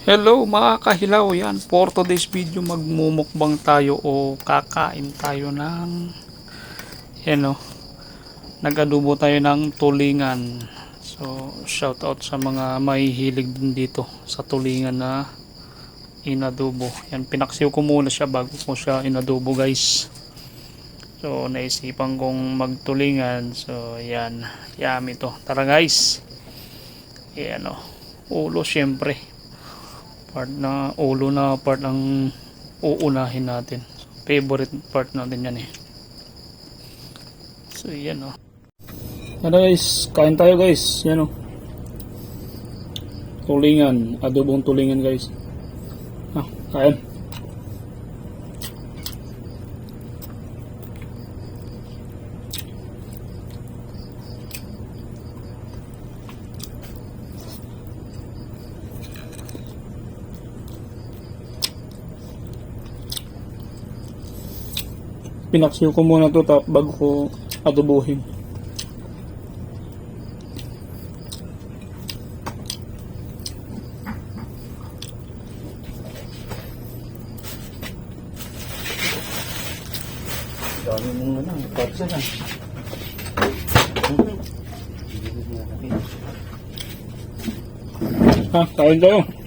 Hello mga kahilaw, yan for today's video magmumukbang tayo o kakain tayo ng yan o, nag-adobo tayo ng tulingan. So shout out sa mga mahihilig din dito sa tulingan na inadobo. Yan, pinaksiw ko muna siya bago ko siya inadobo guys. So naisipan kong magtulingan, so yan, yummy to. Tara guys, yan o, ulo syempre, ulo na part ang uunahin natin. Favorite part natin yan eh. So yan o. Ano guys, kain tayo guys. Yan o. Tulingan, adobong tulingan guys. Kain. Pinaksiw ko muna to bago ko adobohin. Dami mong parsa na. Kain tayo.